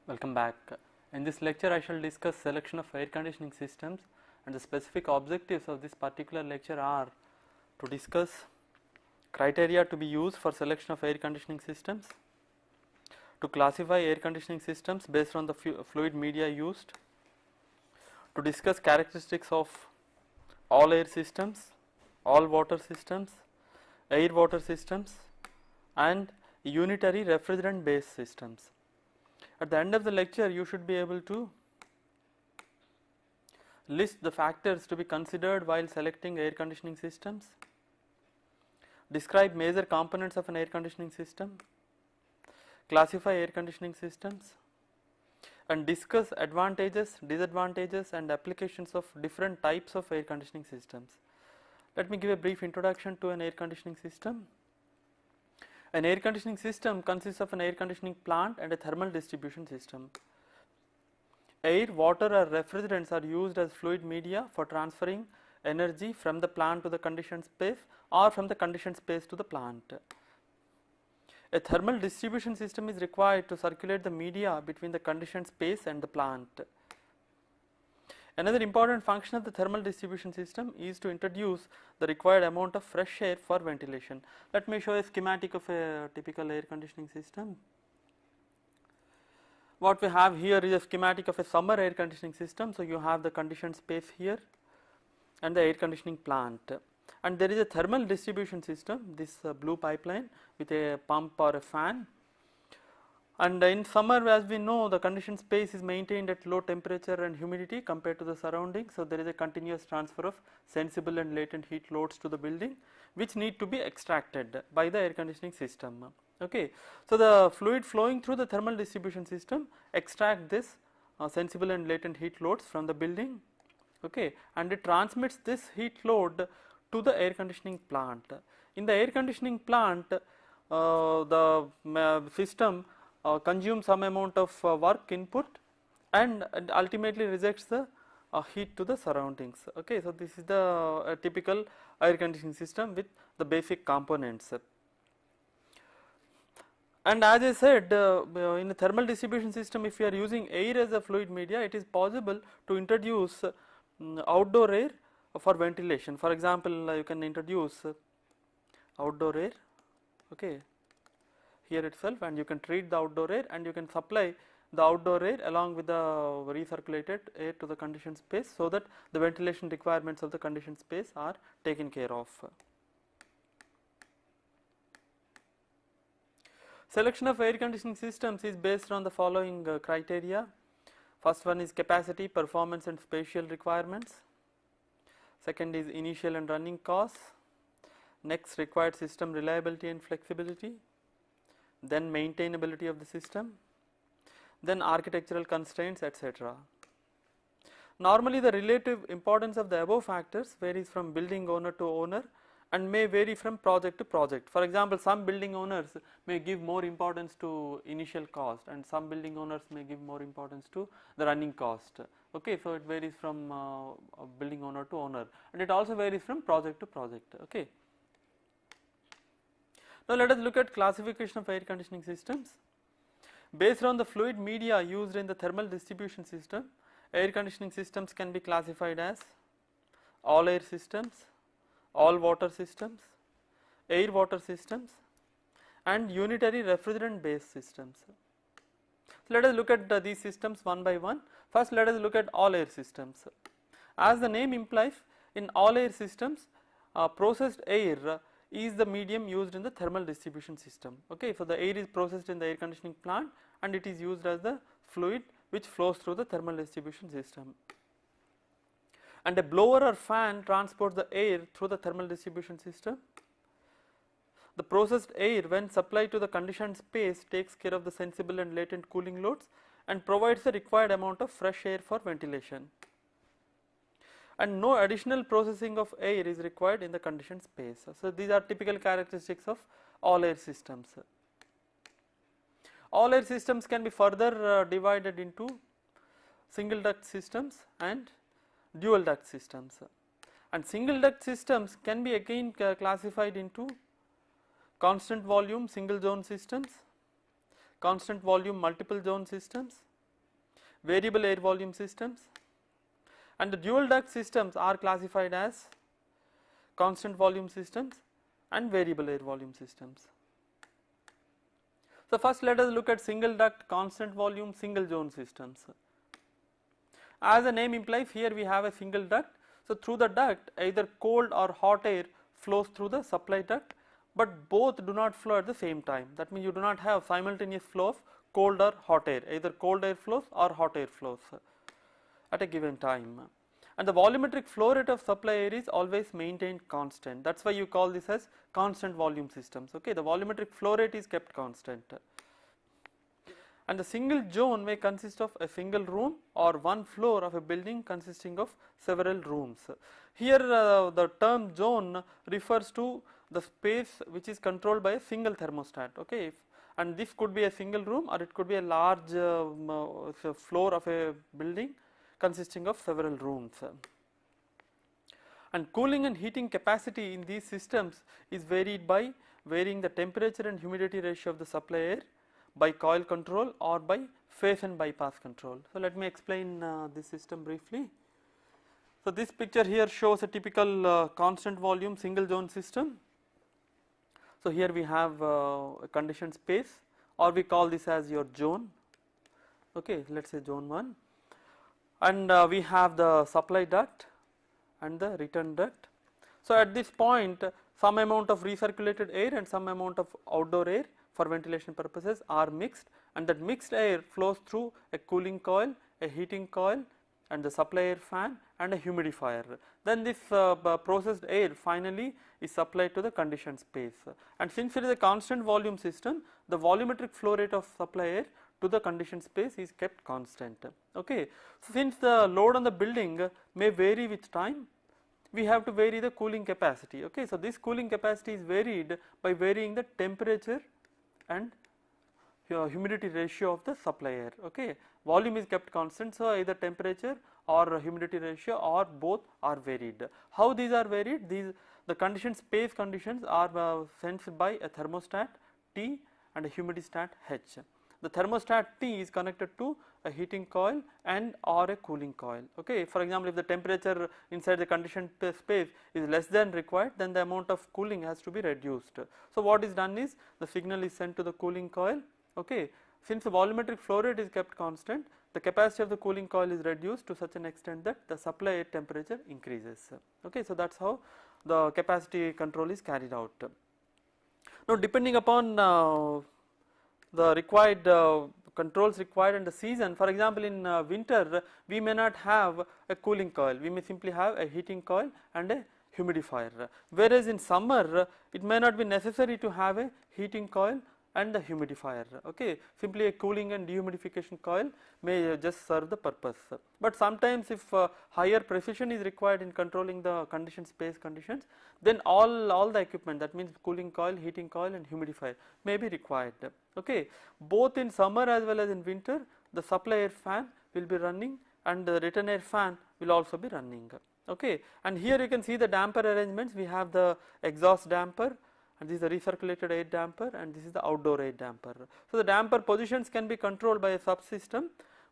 Welcome back. In this lecture I shall discuss selection of air conditioning systems, and the specific objectives of this particular lecture are to discuss criteria to be used for selection of air conditioning systems, to classify air conditioning systems based on the fluid media used, to discuss characteristics of all air systems, all water systems, air water systems, and unitary refrigerant based systems. At the end of the lecture you should be able to list the factors to be considered while selecting air conditioning systems, describe major components of an air conditioning system, classify air conditioning systems, and discuss advantages, disadvantages and applications of different types of air conditioning systems. Let me give a brief introduction to an air conditioning system. An air conditioning system consists of an air conditioning plant and a thermal distribution system. Air, water or refrigerants are used as fluid media for transferring energy from the plant to the conditioned space or from the conditioned space to the plant. A thermal distribution system is required to circulate the media between the conditioned space and the plant. Another important function of the thermal distribution system is to introduce the required amount of fresh air for ventilation. Let me show a schematic of a typical air conditioning system. What we have here is a schematic of a summer air conditioning system. So, you have the conditioned space here and the air conditioning plant, and there is a thermal distribution system, this blue pipeline with a pump or a fan. And in summer, as we know, the conditioned space is maintained at low temperature and humidity compared to the surroundings. So, there is a continuous transfer of sensible and latent heat loads to the building, which need to be extracted by the air conditioning system. Okay. So, the fluid flowing through the thermal distribution system extract this sensible and latent heat loads from the building, okay, and it transmits this heat load to the air conditioning plant. In the air conditioning plant, the system consumes some amount of work input and ultimately rejects the heat to the surroundings. Okay, so this is the typical air conditioning system with the basic components. And as I said, in a thermal distribution system, if you are using air as a fluid media, it is possible to introduce outdoor air for ventilation. For example, you can introduce outdoor air, okay, here itself, and you can treat the outdoor air and you can supply the outdoor air along with the recirculated air to the conditioned space, so that the ventilation requirements of the conditioned space are taken care of. Selection of air conditioning systems is based on the following criteria. First one is capacity, performance and spatial requirements. Second is initial and running costs. Next, required system reliability and flexibility. Then maintainability of the system, then architectural constraints, etc. Normally the relative importance of the above factors varies from building owner to owner and may vary from project to project. For example, some building owners may give more importance to initial cost and some building owners may give more importance to the running cost. Okay, so it varies from building owner to owner, and it also varies from project to project. Okay. Now, let us look at classification of air conditioning systems. Based on the fluid media used in the thermal distribution system, air conditioning systems can be classified as all air systems, all water systems, air water systems and unitary refrigerant based systems. So, let us look at these systems one by one. First, let us look at all air systems. As the name implies, in all air systems, processed air is the medium used in the thermal distribution system. Okay, so the air is processed in the air conditioning plant and it is used as the fluid which flows through the thermal distribution system. And a blower or fan transports the air through the thermal distribution system. The processed air, when supplied to the conditioned space, takes care of the sensible and latent cooling loads and provides the required amount of fresh air for ventilation. And no additional processing of air is required in the conditioned space. So, these are typical characteristics of all air systems. All air systems can be further divided into single duct systems and dual duct systems, and single duct systems can be again classified into constant volume single zone systems, constant volume multiple zone systems variable air volume systems, and the dual duct systems are classified as constant volume systems and variable air volume systems. So first let us look at single duct, constant volume, single zone systems. As the name implies, here we have a single duct. So through the duct either cold or hot air flows through the supply duct, but both do not flow at the same time. That means you do not have simultaneous flow of cold or hot air, either cold air flows or hot air flows at a given time. And the volumetric flow rate of supply air is always maintained constant. That is why you call this as constant volume systems. Okay, the volumetric flow rate is kept constant. And the single zone may consist of a single room or one floor of a building consisting of several rooms. Here the term zone refers to the space which is controlled by a single thermostat. Okay, and this could be a single room or it could be a large floor of a building consisting of several rooms. And cooling and heating capacity in these systems is varied by varying the temperature and humidity ratio of the supply air, by coil control or by phase and bypass control. So let me explain this system briefly. So this picture here shows a typical constant volume single zone system. So here we have a conditioned space, or we call this as your zone. Okay, let us say zone 1, and we have the supply duct and the return duct. So at this point some amount of recirculated air and some amount of outdoor air for ventilation purposes are mixed, and that mixed air flows through a cooling coil, a heating coil, and the supply air fan and a humidifier. Then this processed air finally is supplied to the conditioned space, and since it is a constant volume system, the volumetric flow rate of supply air to the conditioned space is kept constant. Okay. So since the load on the building may vary with time, we have to vary the cooling capacity. Okay. So this cooling capacity is varied by varying the temperature and humidity ratio of the supply air. Okay, volume is kept constant, so either temperature or humidity ratio or both are varied. How these are varied? The conditioned space conditions are sensed by a thermostat T and a humidistat H. The thermostat T is connected to a heating coil and or a cooling coil. Okay, for example, if the temperature inside the conditioned space is less than required, then the amount of cooling has to be reduced. So what is done is the signal is sent to the cooling coil. Okay, since the volumetric flow rate is kept constant, the capacity of the cooling coil is reduced to such an extent that the supply air temperature increases. Okay, so that is how the capacity control is carried out. Now depending upon the required controls required in the season, for example in winter we may not have a cooling coil, we may simply have a heating coil and a humidifier, whereas in summer it may not be necessary to have a heating coil and the humidifier. Okay, simply a cooling and dehumidification coil may just serve the purpose, but sometimes if higher precision is required in controlling the conditioned space conditions, then all the equipment, that means cooling coil, heating coil and humidifier may be required. Okay, both in summer as well as in winter the supply air fan will be running and the return air fan will also be running. Okay, and here you can see the damper arrangements. We have the exhaust damper, and this is the recirculated air damper, and this is the outdoor air damper. So the damper positions can be controlled by a subsystem.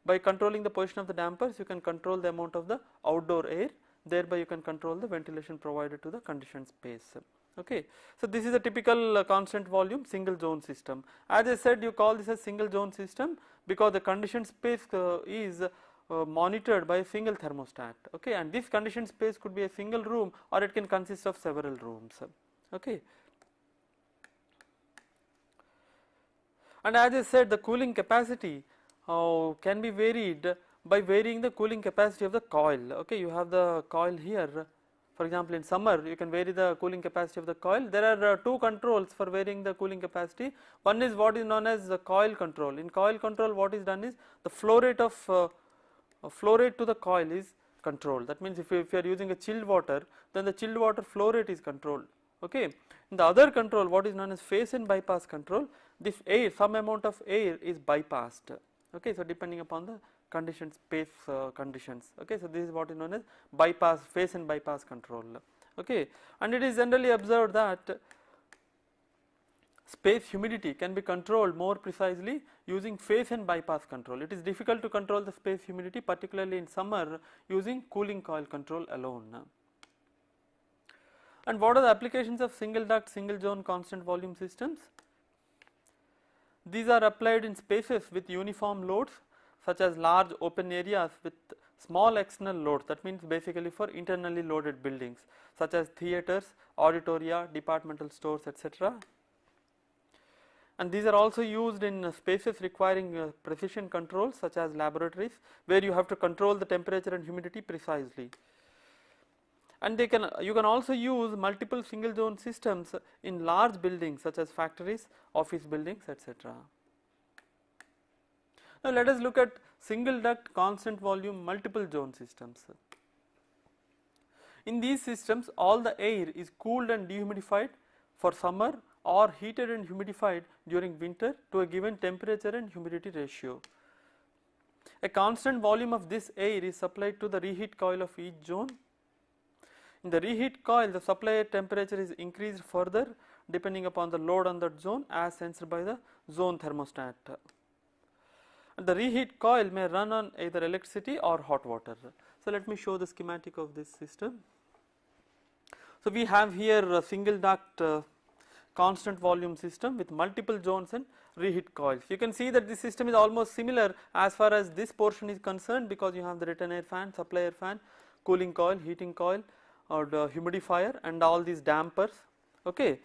By controlling the position of the dampers, you can control the amount of the outdoor air, thereby you can control the ventilation provided to the conditioned space. Okay, so this is a typical constant volume single zone system. As I said, you call this a single zone system because the conditioned space is monitored by a single thermostat. Okay, and this conditioned space could be a single room or it can consist of several rooms. Okay. And as I said, the cooling capacity can be varied by varying the cooling capacity of the coil. Okay, you have the coil here. For example, in summer you can vary the cooling capacity of the coil. There are two controls for varying the cooling capacity. One is what is known as the coil control. In coil control, what is done is the flow rate to the coil is controlled. That means if you are using a chilled water, then the chilled water flow rate is controlled. Okay. In the other control, what is known as phase and bypass control, this air, some amount of air is bypassed. Okay, so depending upon the conditioned space conditions. Okay, so this is what is known as bypass, phase and bypass control. Okay, and it is generally observed that space humidity can be controlled more precisely using phase and bypass control. It is difficult to control the space humidity, particularly in summer, using cooling coil control alone. And what are the applications of single duct, single zone constant volume systems? These are applied in spaces with uniform loads, such as large open areas with small external loads. That means basically for internally loaded buildings, such as theatres, auditoria, departmental stores, etc. And these are also used in spaces requiring precision controls, such as laboratories, where you have to control the temperature and humidity precisely. And you can also use multiple single zone systems in large buildings, such as factories, office buildings, etc. Now let us look at single duct constant volume multiple zone systems. In these systems, all the air is cooled and dehumidified for summer or heated and humidified during winter to a given temperature and humidity ratio. A constant volume of this air is supplied to the reheat coil of each zone. In the reheat coil, the supply air temperature is increased further depending upon the load on that zone as sensed by the zone thermostat. And the reheat coil may run on either electricity or hot water. So let me show the schematic of this system. So we have here a single duct constant volume system with multiple zones and reheat coils. You can see that this system is almost similar as far as this portion is concerned, because you have the return air fan, supply air fan, cooling coil, heating coil, or the humidifier, and all these dampers. Okay.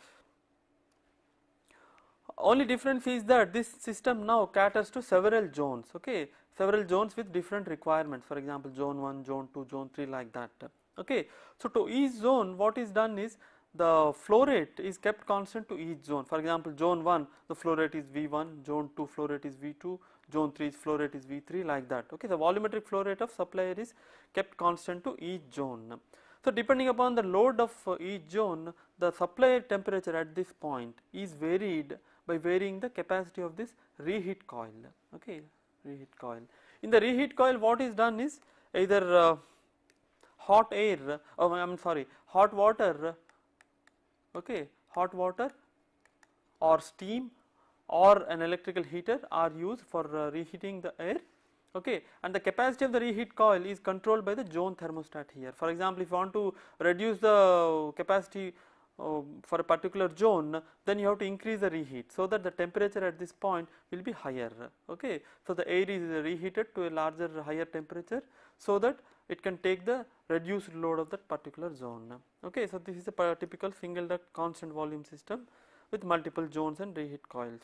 Only difference is that this system now caters to several zones. Okay, several zones with different requirements. For example, zone 1, zone 2, zone 3, like that. Okay. So to each zone, what is done is the flow rate is kept constant to each zone. For example, zone 1, the flow rate is V1, zone 2 flow rate is V2, zone 3 flow rate is V3, like that. Okay, the volumetric flow rate of supply air is kept constant to each zone. So depending upon the load of each zone, the supply air temperature at this point is varied by varying the capacity of this reheat coil. Okay, reheat coil. In the reheat coil, what is done is either hot water, okay, hot water or steam or an electrical heater are used for reheating the air. Okay, and the capacity of the reheat coil is controlled by the zone thermostat here. For example, if you want to reduce the capacity for a particular zone, then you have to increase the reheat so that the temperature at this point will be higher. Okay, so the air is reheated to a larger, higher temperature so that it can take the reduced load of that particular zone. Okay, so this is a typical single duct constant volume system with multiple zones and reheat coils.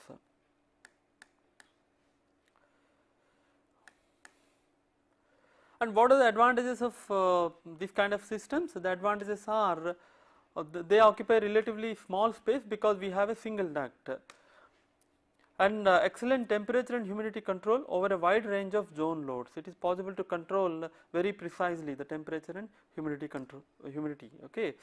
And what are the advantages of this kind of systems? The advantages are they occupy relatively small space because we have a single duct, and excellent temperature and humidity control over a wide range of zone loads. It is possible to control very precisely the temperature and humidity okay,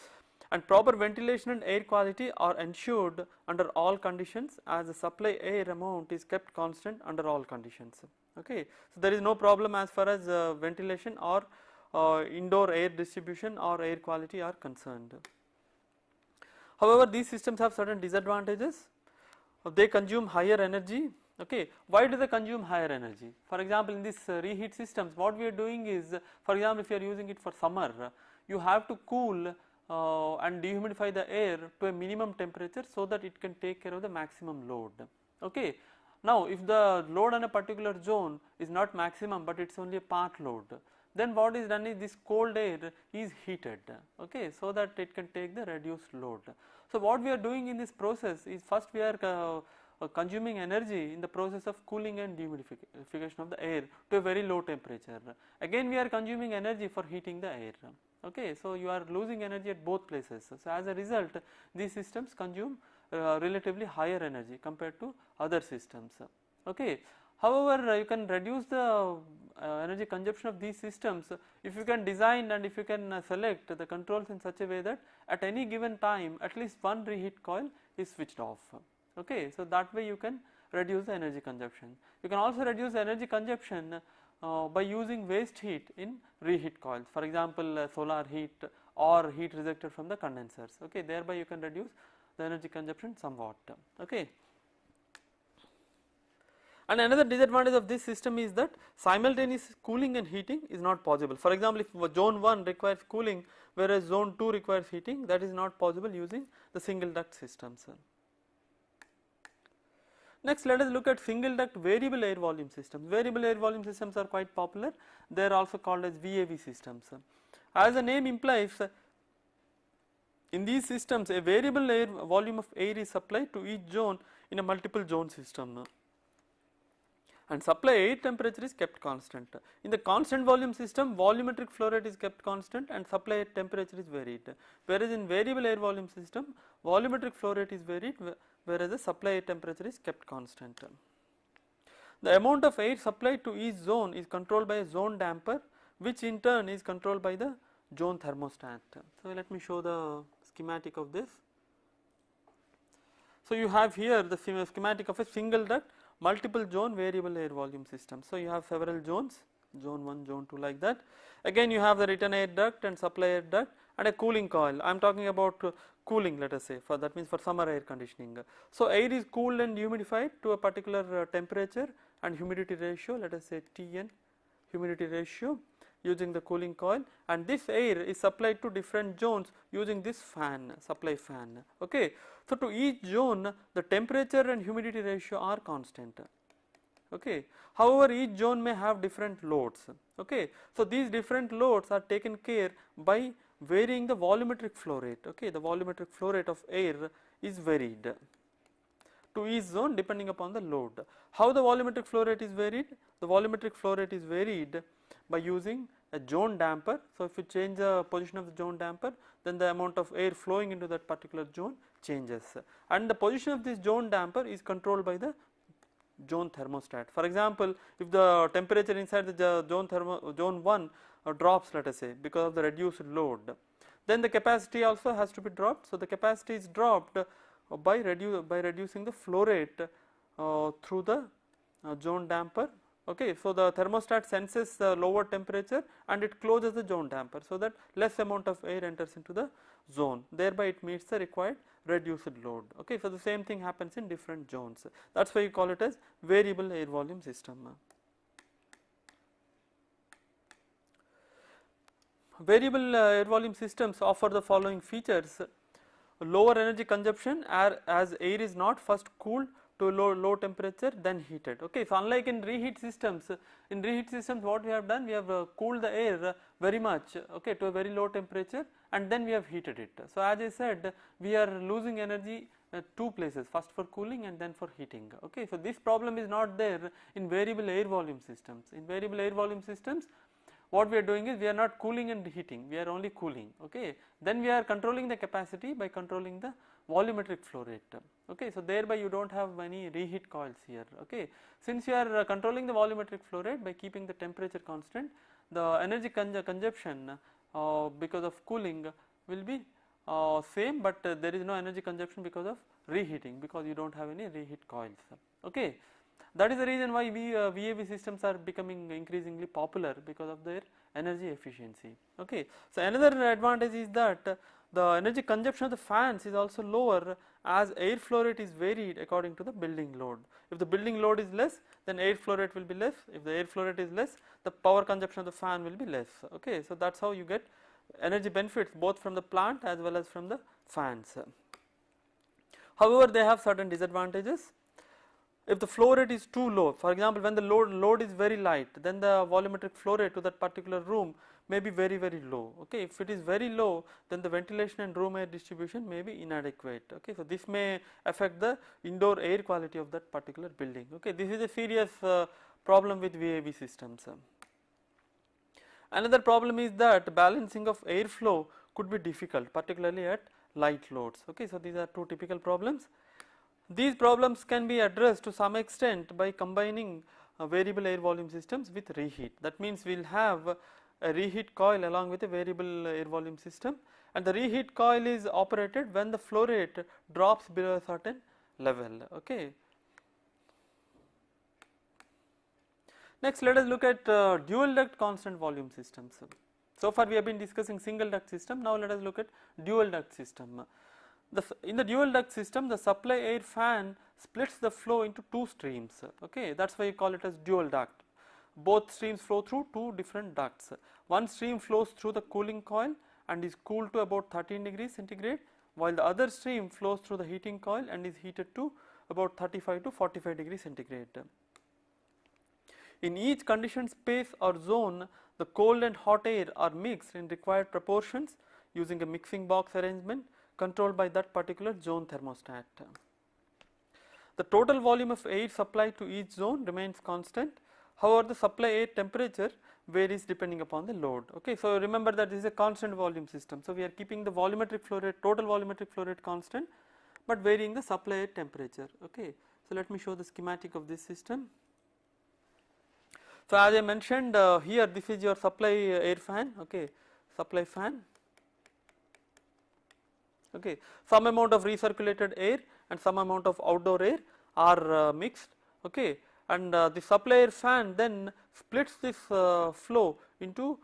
and proper ventilation and air quality are ensured under all conditions, as the supply air amount is kept constant under all conditions. Okay, so there is no problem as far as ventilation or indoor air distribution or air quality are concerned. However, these systems have certain disadvantages. They consume higher energy. Okay, why do they consume higher energy? For example, in this reheat systems, what we are doing is, for example, if you are using it for summer, you have to cool and dehumidify the air to a minimum temperature so that it can take care of the maximum load. Okay. Now, if the load on a particular zone is not maximum but it is only a part load, then what is done is this cold air is heated, okay, so that it can take the reduced load. So what we are doing in this process is, first we are consuming energy in the process of cooling and dehumidification of the air to a very low temperature. Again we are consuming energy for heating the air. Okay, so you are losing energy at both places. So as a result, these systems consume relatively higher energy compared to other systems. Okay. However, you can reduce the energy consumption of these systems if you can design and if you can select the controls in such a way that at any given time at least one reheat coil is switched off. Okay, so that way you can reduce the energy consumption. You can also reduce the energy consumption by using waste heat in reheat coils, for example solar heat or heat rejected from the condensers. Okay, thereby you can reduce the energy consumption somewhat. Okay. And another disadvantage of this system is that simultaneous cooling and heating is not possible. For example, if zone 1 requires cooling whereas zone 2 requires heating, that is not possible using the single duct systems. Next, let us look at single duct variable air volume systems. Variable air volume systems are quite popular. They are also called as VAV systems. As the name implies, in these systems a variable air volume of air is supplied to each zone in a multiple zone system, and supply air temperature is kept constant. In the constant volume system, volumetric flow rate is kept constant and supply air temperature is varied, whereas in variable air volume system volumetric flow rate is varied, whereas the supply air temperature is kept constant. The amount of air supplied to each zone is controlled by a zone damper, which in turn is controlled by the zone thermostat. So let me show the schematic of this. So you have here the schematic of a single duct multiple zone variable air volume system. So you have several zones, zone 1, zone 2, like that. Again you have the return air duct and supply air duct and a cooling coil. I am talking about cooling, let us say, for that means for summer air conditioning. So air is cooled and humidified to a particular temperature and humidity ratio, let us say Tn humidity ratio, using the cooling coil, and this air is supplied to different zones using this fan, supply fan. Okay. So to each zone the temperature and humidity ratio are constant. Okay. However, each zone may have different loads. Okay. So these different loads are taken care by varying the volumetric flow rate. Okay. The volumetric flow rate of air is varied to each zone depending upon the load. How the volumetric flow rate is varied? The volumetric flow rate is varied by using a zone damper. So if you change the position of the zone damper, then the amount of air flowing into that particular zone changes, and the position of this zone damper is controlled by the zone thermostat. For example, if the temperature inside the zone 1 drops, let us say, because of the reduced load, then the capacity also has to be dropped. So the capacity is dropped by reducing the flow rate through the zone damper. Okay, so the thermostat senses the lower temperature and it closes the zone damper, so that less amount of air enters into the zone, thereby it meets the required reduced load. Okay, so the same thing happens in different zones. That is why you call it as variable air volume system. Variable air volume systems offer the following features: lower energy consumption as air is not first cooled to low temperature then heated. Okay, so unlike in reheat systems, what we have done, we have cooled the air very much, okay, to a very low temperature, and then we have heated it. So as I said, we are losing energy at two places, first for cooling and then for heating. Okay, so this problem is not there in variable air volume systems. In variable air volume systems, what we are doing is we are not cooling and heating, we are only cooling. Okay, then we are controlling the capacity by controlling the volumetric flow rate. Okay, so thereby you do not have any reheat coils here. Okay, since you are controlling the volumetric flow rate by keeping the temperature constant, the energy consumption because of cooling will be same, but there is no energy consumption because of reheating, because you do not have any reheat coils. Okay, that is the reason why VAV systems are becoming increasingly popular, because of their energy efficiency. Okay, so another advantage is that the energy consumption of the fans is also lower, as air flow rate is varied according to the building load. If the building load is less, then air flow rate will be less. If the air flow rate is less, the power consumption of the fan will be less. Okay, so that is how you get energy benefits both from the plant as well as from the fans. However, they have certain disadvantages. If the flow rate is too low, for example, when the load is very light, then the volumetric flow rate to that particular room may be very low. Okay, if it is very low, then the ventilation and room air distribution may be inadequate. Okay, so this may affect the indoor air quality of that particular building. Okay, this is a serious problem with VAV systems. Another problem is that balancing of airflow could be difficult, particularly at light loads. Okay, so these are two typical problems. These problems can be addressed to some extent by combining variable air volume systems with reheat. That means we will have a reheat coil along with a variable air volume system, and the reheat coil is operated when the flow rate drops below a certain level. Okay. Next, let us look at dual duct constant volume systems. So far we have been discussing single duct system, now let us look at dual duct system. in the dual duct system, the supply air fan splits the flow into two streams. Okay, that's why you call it as dual duct. Both streams flow through two different ducts. One stream flows through the cooling coil and is cooled to about 13 degrees centigrade, while the other stream flows through the heating coil and is heated to about 35 to 45 degrees centigrade. In each conditioned space or zone, the cold and hot air are mixed in required proportions using a mixing box arrangement controlled by that particular zone thermostat. The total volume of air supplied to each zone remains constant. However, the supply air temperature varies depending upon the load. Okay, so remember that this is a constant volume system. So we are keeping the volumetric flow rate, total volumetric flow rate constant, but varying the supply air temperature. Okay, so let me show the schematic of this system. So as I mentioned here, this is your supply air fan. Okay, supply fan. Okay, some amount of recirculated air and some amount of outdoor air are mixed. Okay, and the supply air fan then splits this flow into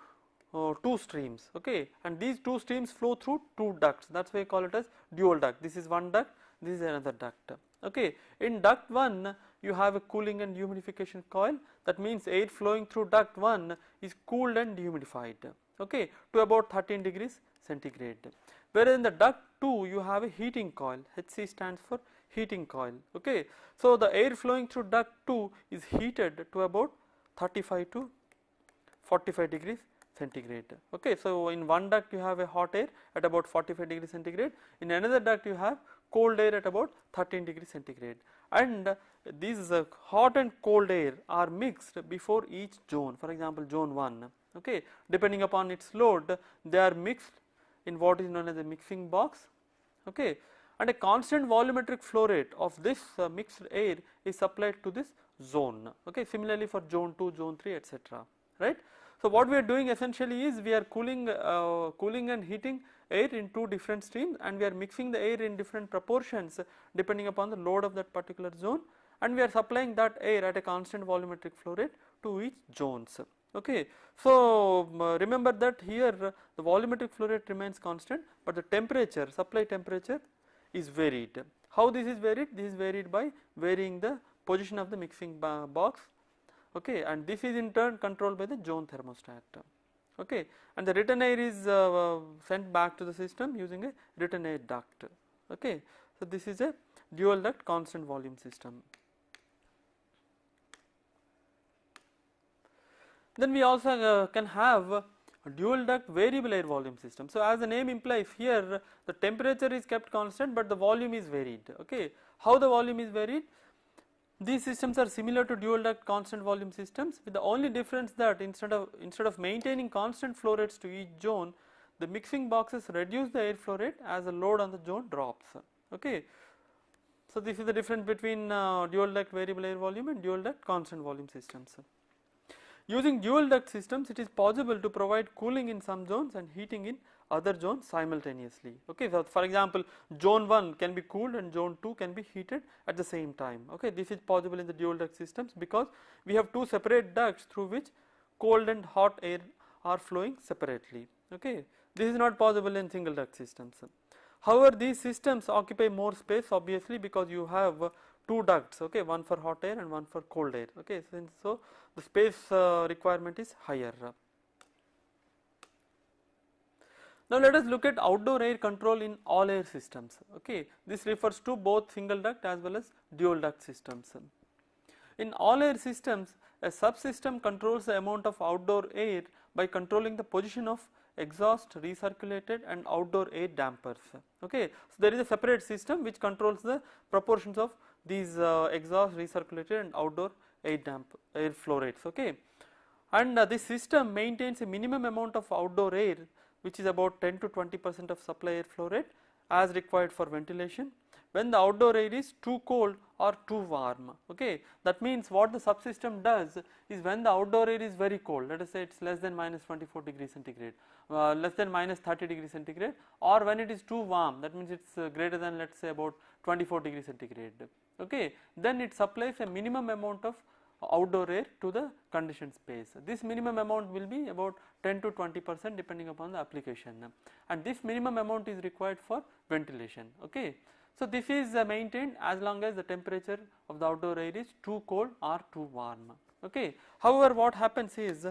two streams. Okay, and these two streams flow through two ducts. That's why I call it as dual duct. This is one duct, this is another duct. Okay, in duct 1 you have a cooling and humidification coil. That means air flowing through duct 1 is cooled and dehumidified. Okay, to about 13 degrees centigrade. Whereas in the duct 2 you have a heating coil. HC stands for heating coil. Okay, so the air flowing through duct 2 is heated to about 35 to 45 degrees centigrade. Okay, so in one duct you have a hot air at about 45 degrees centigrade. In another duct you have cold air at about 13 degrees centigrade, and these hot and cold air are mixed before each zone. For example, zone 1. Okay, depending upon its load, they are mixed in what is known as a mixing box. Okay, and a constant volumetric flow rate of this mixed air is supplied to this zone. Okay, similarly for zone 2, zone 3, etc. Right. So what we are doing essentially is we are cooling and heating air in two different streams, and we are mixing the air in different proportions depending upon the load of that particular zone, and we are supplying that air at a constant volumetric flow rate to each zones. Okay, so remember that here the volumetric flow rate remains constant, but the temperature, supply temperature, is varied. How this is varied? This is varied by varying the position of the mixing box. Okay, and this is in turn controlled by the zone thermostat. Okay, and the return air is sent back to the system using a return air duct. Okay, so this is a dual duct constant volume system. Then we also can have a dual duct variable air volume system. So as the name implies, here the temperature is kept constant but the volume is varied. Okay, how the volume is varied? These systems are similar to dual duct constant volume systems, with the only difference that instead of maintaining constant flow rates to each zone, the mixing boxes reduce the air flow rate as the load on the zone drops. Okay, so this is the difference between dual duct variable air volume and dual duct constant volume systems. Using dual duct systems, it is possible to provide cooling in some zones and heating in other zones simultaneously. Okay, so for example, zone 1 can be cooled and zone 2 can be heated at the same time. Okay, this is possible in the dual duct systems because we have two separate ducts through which cold and hot air are flowing separately. Okay, this is not possible in single duct systems. However, these systems occupy more space obviously because you have two ducts. Okay, one for hot air and one for cold air. Okay, so the space requirement is higher. Now let us look at outdoor air control in all air systems. Okay, this refers to both single duct as well as dual duct systems. In all air systems, a subsystem controls the amount of outdoor air by controlling the position of exhaust, recirculated and outdoor air dampers. Okay, so there is a separate system which controls the proportions of these exhaust, recirculated and outdoor air flow rates. Okay, and this system maintains a minimum amount of outdoor air which is about 10 to 20% of supply air flow rate as required for ventilation when the outdoor air is too cold or too warm. Okay, that means what the subsystem does is when the outdoor air is very cold, let us say it is less than minus 24 degrees centigrade, less than minus 30 degrees centigrade, or when it is too warm, that means it is greater than, let us say, about 24 degrees centigrade. Okay, then it supplies a minimum amount of outdoor air to the conditioned space. This minimum amount will be about 10 to 20% depending upon the application, and this minimum amount is required for ventilation. Okay. So, this is maintained as long as the temperature of the outdoor air is too cold or too warm. Okay. However, what happens is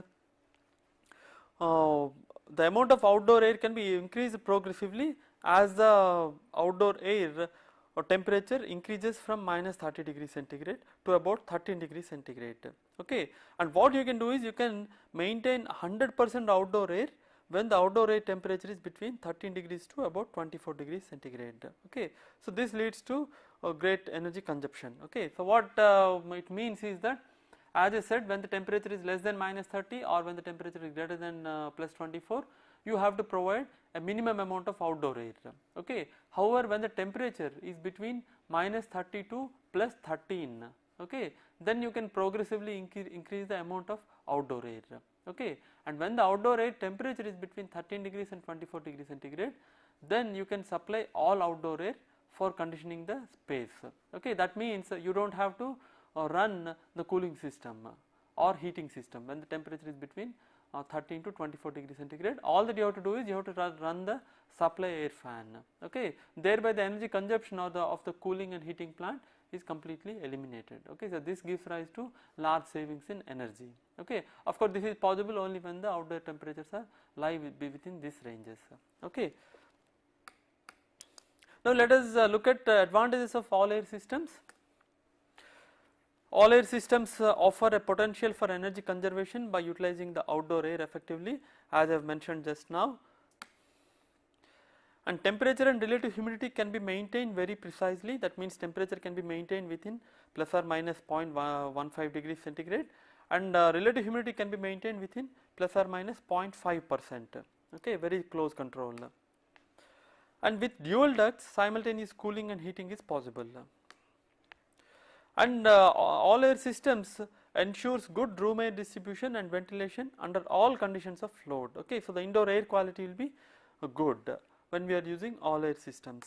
the amount of outdoor air can be increased progressively as the outdoor air or temperature increases from minus 30 degrees centigrade to about 13 degrees centigrade. Okay. And what you can do is you can maintain 100% outdoor air when the outdoor air temperature is between 13 degrees to about 24 degrees centigrade. Okay. So, this leads to great energy consumption. Okay. So, what it means is that, as I said, when the temperature is less than minus 30 or when the temperature is greater than plus 24, you have to provide a minimum amount of outdoor air. Okay. However, when the temperature is between minus 30 to plus 13, okay, then you can progressively increase the amount of outdoor air. Okay. And when the outdoor air temperature is between 13 degrees and 24 degrees centigrade, then you can supply all outdoor air for conditioning the space. Okay. That means you do not have to run the cooling system or heating system when the temperature is between 13 to 24 degrees centigrade. All that you have to do is you have to run the supply air fan. Okay. Thereby the energy consumption of the cooling and heating plant is completely eliminated. Okay. So, this gives rise to large savings in energy. Okay. Of course, this is possible only when the outdoor temperatures are within these ranges. Okay. Now, let us look at advantages of all air systems. All air systems offer a potential for energy conservation by utilizing the outdoor air effectively, as I have mentioned just now. And temperature and relative humidity can be maintained very precisely. That means temperature can be maintained within plus or minus 0.15 degrees centigrade, and relative humidity can be maintained within plus or minus 0.5%. Okay, very close control. And with dual ducts, simultaneous cooling and heating is possible. And all air systems ensures good room air distribution and ventilation under all conditions of load. Okay, so the indoor air quality will be good when we are using all air systems.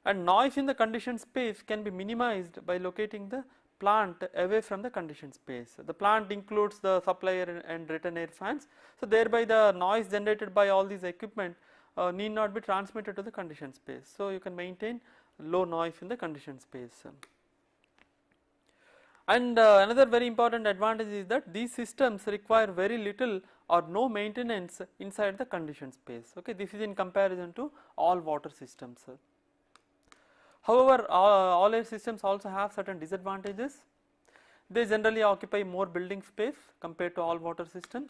And noise in the conditioned space can be minimized by locating the plant away from the conditioned space. The plant includes the supply air and return air fans. So, thereby the noise generated by all these equipment need not be transmitted to the conditioned space. So, you can maintain low noise in the conditioned space. And another very important advantage is that these systems require very little or no maintenance inside the conditioned space. Okay, this is in comparison to all water systems. However, all air systems also have certain disadvantages. They generally occupy more building space compared to all water systems.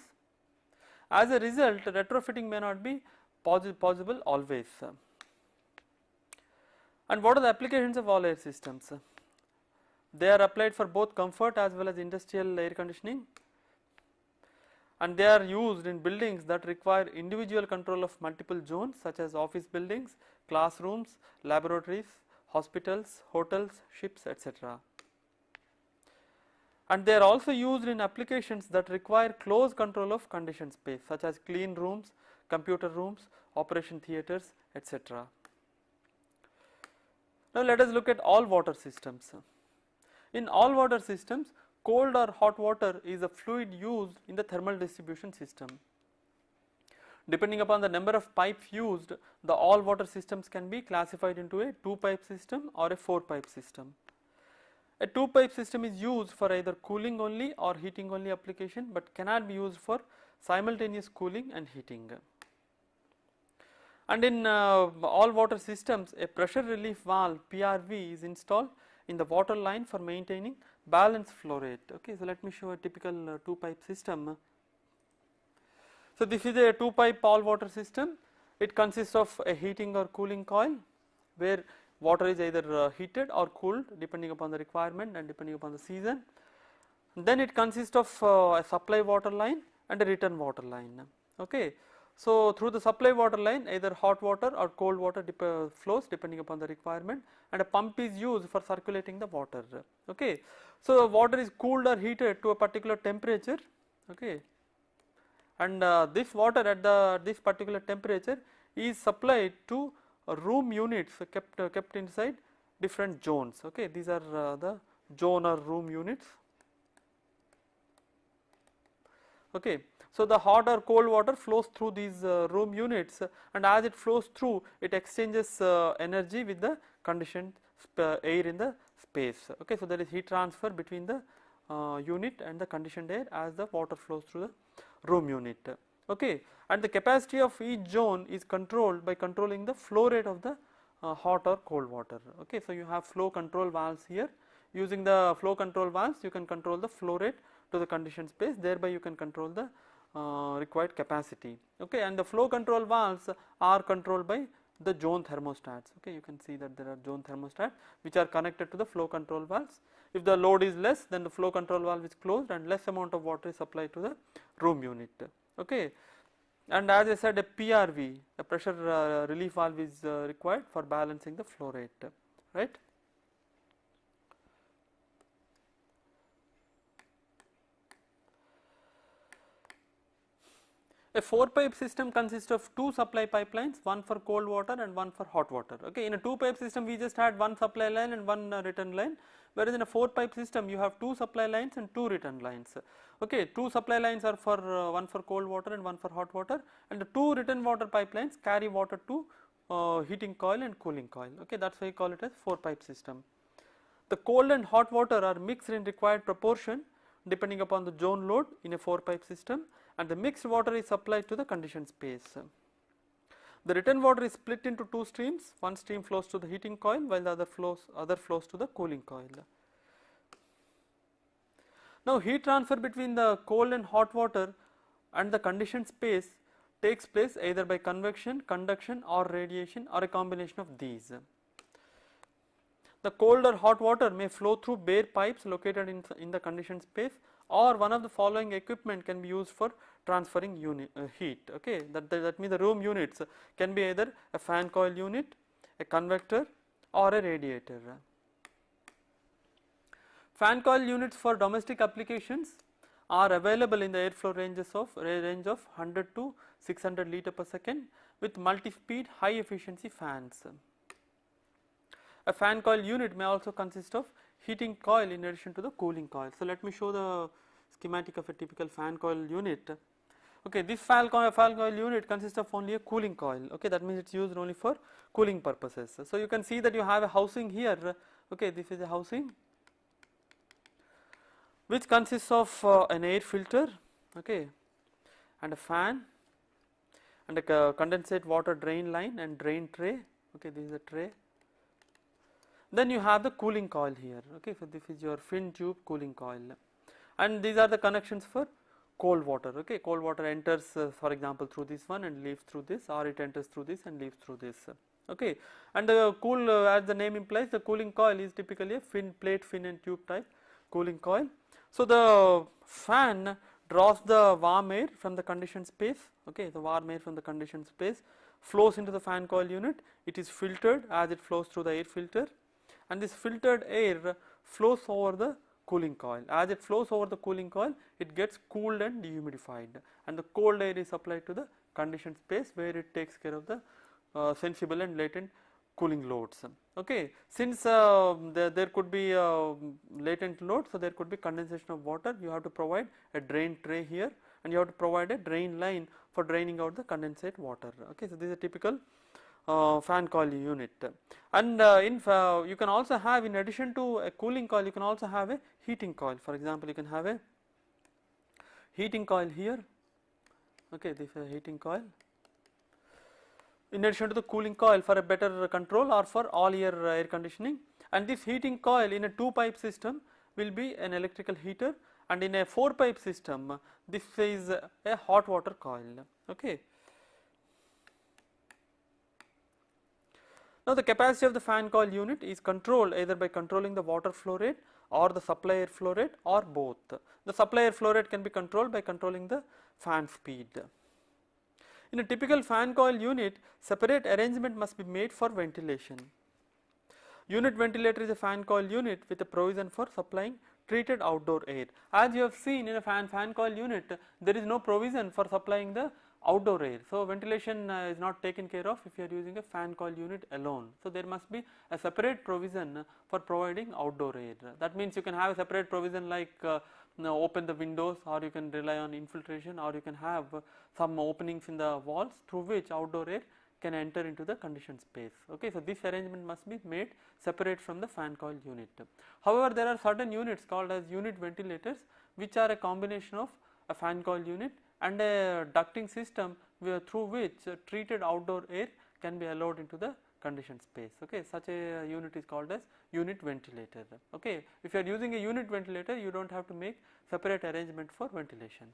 As a result, retrofitting may not be possible always. And what are the applications of all air systems? They are applied for both comfort as well as industrial air conditioning, and they are used in buildings that require individual control of multiple zones such as office buildings, classrooms, laboratories, hospitals, hotels, ships, etc. And they are also used in applications that require close control of conditioned space such as clean rooms, computer rooms, operation theatres, etc. Now, let us look at all water systems. In all water systems, cold or hot water is a fluid used in the thermal distribution system. Depending upon the number of pipes used, the all water systems can be classified into a 2-pipe system or a 4-pipe system. A 2-pipe system is used for either cooling only or heating only application, but cannot be used for simultaneous cooling and heating. And in all water systems, a pressure relief valve PRV is installed in the water line for maintaining balanced flow rate. Okay, so let me show a typical 2-pipe system. So this is a 2-pipe all water system. It consists of a heating or cooling coil where water is either heated or cooled depending upon the requirement and depending upon the season. Then it consists of a supply water line and a return water line. Okay. So through the supply water line, either hot water or cold water flows depending upon the requirement, and a pump is used for circulating the water. Okay. So water is cooled or heated to a particular temperature. Okay. And this water at this particular temperature is supplied to room units kept inside different zones. Okay. These are the zone or room units. Okay. So the hot or cold water flows through these room units, and as it flows through, it exchanges energy with the conditioned air in the space. Okay. So there is heat transfer between the unit and the conditioned air as the water flows through the room unit. Okay. And the capacity of each zone is controlled by controlling the flow rate of the hot or cold water. Okay. So you have flow control valves here. Using the flow control valves, you can control the flow rate to the conditioned space, thereby you can control the required capacity. Okay. And the flow control valves are controlled by the zone thermostats. Okay. You can see that there are zone thermostats which are connected to the flow control valves. If the load is less, then the flow control valve is closed and less amount of water is supplied to the room unit. Okay. And as I said, a PRV, a pressure relief valve is required for balancing the flow rate, right. A 4-pipe system consists of 2 supply pipelines, one for cold water and one for hot water. Okay. In a 2-pipe system, we just had one supply line and one return line, whereas in a 4-pipe system, you have 2 supply lines and 2 return lines. Okay. 2 supply lines are for one for cold water and one for hot water, and the 2 return water pipelines carry water to heating coil and cooling coil. Okay. That is why we call it as 4-pipe system. The cold and hot water are mixed in required proportion depending upon the zone load in a 4-pipe system, and the mixed water is supplied to the conditioned space. The return water is split into 2 streams. One stream flows to the heating coil while the other flows to the cooling coil. Now heat transfer between the cold and hot water and the conditioned space takes place either by convection, conduction or radiation or a combination of these. The cold or hot water may flow through bare pipes located in the conditioned space, or one of the following equipment can be used for transferring heat. Okay. That means the room units can be either a fan coil unit, a convector or a radiator. Fan coil units for domestic applications are available in the airflow range of 100 to 600 liter per second with multi-speed high efficiency fans. A fan coil unit may also consist of heating coil in addition to the cooling coil. So let me show the schematic of a typical fan coil unit. Okay, this fan coil unit consists of only a cooling coil. Okay, that means it's used only for cooling purposes. So you can see that you have a housing here. Okay, this is a housing which consists of an air filter, okay, and a fan and a condensate water drain line and drain tray. Okay, this is a tray. Then you have the cooling coil here. Okay, so this is your fin tube cooling coil, and these are the connections for cold water. Okay, cold water enters for example through this one and leaves through this, or it enters through this and leaves through this. Okay, and the cool as the name implies, the cooling coil is typically a plate fin and tube type cooling coil. So the fan draws the warm air from the conditioned space. Okay, the warm air from the conditioned space flows into the fan coil unit. It is filtered as it flows through the air filter, and this filtered air flows over the cooling coil. As it flows over the cooling coil, it gets cooled and dehumidified, and the cold air is applied to the conditioned space where it takes care of the sensible and latent cooling loads. Okay, since there could be latent load, so there could be condensation of water. You have to provide a drain tray here, and you have to provide a drain line for draining out the condensate water. Okay, so this is a typical fan coil unit, and you can also have, in addition to a cooling coil, you can also have a heating coil. For example, you can have a heating coil here. Okay, this is a heating coil in addition to the cooling coil for a better control or for all year air conditioning. And this heating coil in a 2-pipe system will be an electrical heater, and in a 4-pipe system this is a hot water coil. Okay. Now the capacity of the fan coil unit is controlled either by controlling the water flow rate or the supply air flow rate, or both. The supply air flow rate can be controlled by controlling the fan speed. In a typical fan coil unit, separate arrangement must be made for ventilation. Unit ventilator is a fan coil unit with a provision for supplying treated outdoor air. As you have seen in a fan coil unit, there is no provision for supplying the outdoor air. So ventilation is not taken care of if you are using a fan coil unit alone. So there must be a separate provision for providing outdoor air. That means you can have a separate provision like now open the windows, or you can rely on infiltration, or you can have some openings in the walls through which outdoor air can enter into the conditioned space. Okay, so this arrangement must be made separate from the fan coil unit. However, there are certain units called as unit ventilators, which are a combination of a fan coil unit and a ducting system through which treated outdoor air can be allowed into the conditioned space. Okay, such a unit is called as unit ventilator. Okay, if you are using a unit ventilator, you do not have to make separate arrangement for ventilation.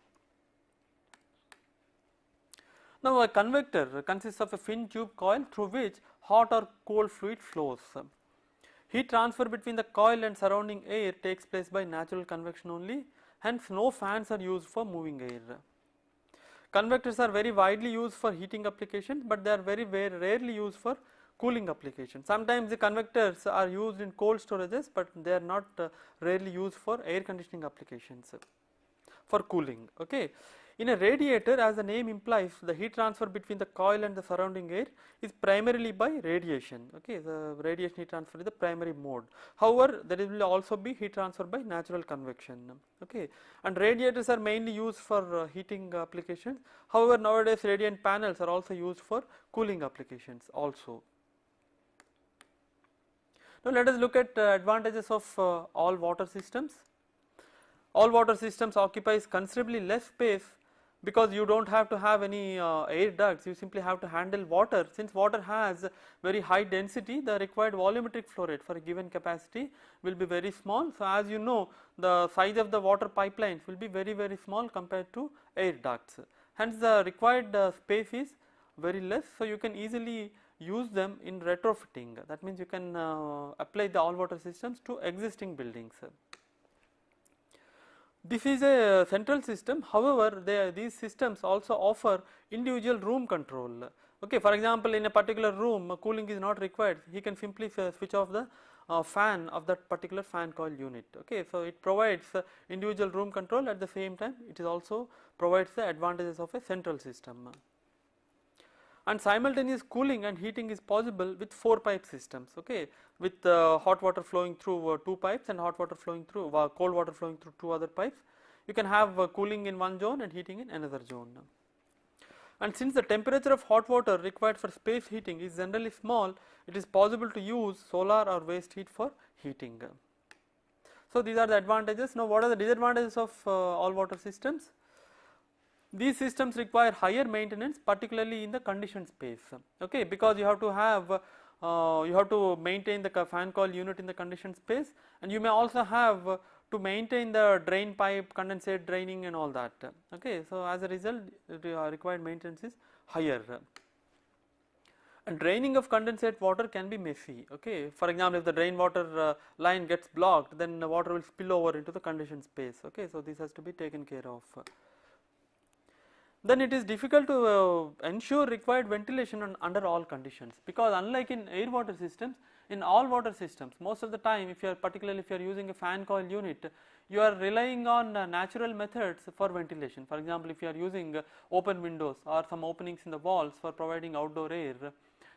Now, a convector consists of a fin tube coil through which hot or cold fluid flows. Heat transfer between the coil and surrounding air takes place by natural convection only, hence no fans are used for moving air. Convectors are very widely used for heating applications, but they are very rarely used for cooling applications. Sometimes the convectors are used in cold storages, but they are not rarely used for air conditioning applications for cooling. Okay. In a radiator, as the name implies, the heat transfer between the coil and the surrounding air is primarily by radiation. Okay, the radiation heat transfer is the primary mode. However, there will also be heat transfer by natural convection. Okay, and radiators are mainly used for heating applications. However, nowadays radiant panels are also used for cooling applications also. Now, let us look at advantages of all water systems. All water systems occupies considerably less space because you do not have to have any air ducts, you simply have to handle water. Since water has very high density, the required volumetric flow rate for a given capacity will be very small. So, as you know, the size of the water pipelines will be very small compared to air ducts. Hence, the required space is very less. So, you can easily use them in retrofitting. That means you can apply the all water systems to existing buildings. This is a central system. However, these systems also offer individual room control. Okay, for example, in a particular room cooling is not required, he can simply switch off the fan of that particular fan coil unit. Okay, so it provides individual room control. At the same time, it is also provides the advantages of a central system. And simultaneous cooling and heating is possible with 4 pipe systems. Okay, with hot water flowing through 2 pipes and hot water flowing through cold water flowing through 2 other pipes. You can have cooling in one zone and heating in another zone. And since the temperature of hot water required for space heating is generally small, it is possible to use solar or waste heat for heating. So, these are the advantages. Now, what are the disadvantages of all water systems? These systems require higher maintenance, particularly in the conditioned space. Okay, because you have to have maintain the fan coil unit in the conditioned space, and you may also have to maintain the drain pipe, condensate draining and all that. Okay, so as a result, the required maintenance is higher. And draining of condensate water can be messy. Okay, for example, if the drain water line gets blocked, then the water will spill over into the conditioned space. Okay, so this has to be taken care of. Then it is difficult to ensure required ventilation under all conditions, because unlike in air water systems, in all water systems most of the time, if you are particularly if you are using a fan coil unit, you are relying on natural methods for ventilation. For example, if you are using open windows or some openings in the walls for providing outdoor air,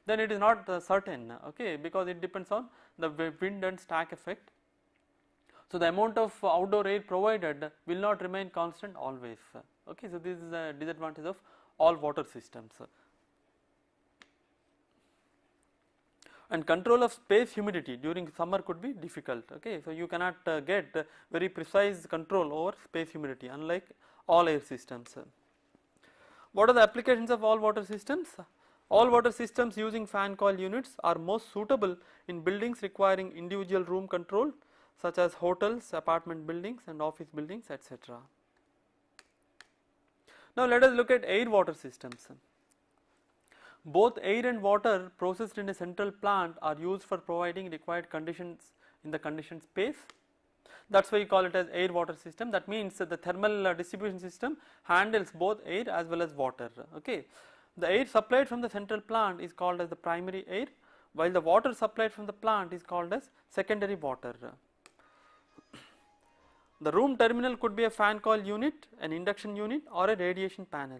then it is not certain. Okay, because it depends on the wind and stack effect. So, the amount of outdoor air provided will not remain constant always. Okay, so this is a disadvantage of all water systems. And control of space humidity during summer could be difficult. Okay, so you cannot get very precise control over space humidity, unlike all air systems. What are the applications of all water systems? All water systems using fan coil units are most suitable in buildings requiring individual room control, such as hotels, apartment buildings and office buildings, etc. Now, let us look at air water systems. Both air and water processed in a central plant are used for providing required conditions in the conditioned space. That is why you call it as air water system. That means that the thermal distribution system handles both air as well as water. Okay. The air supplied from the central plant is called as the primary air, while the water supplied from the plant is called as secondary water. The room terminal could be a fan coil unit, an induction unit or a radiation panel.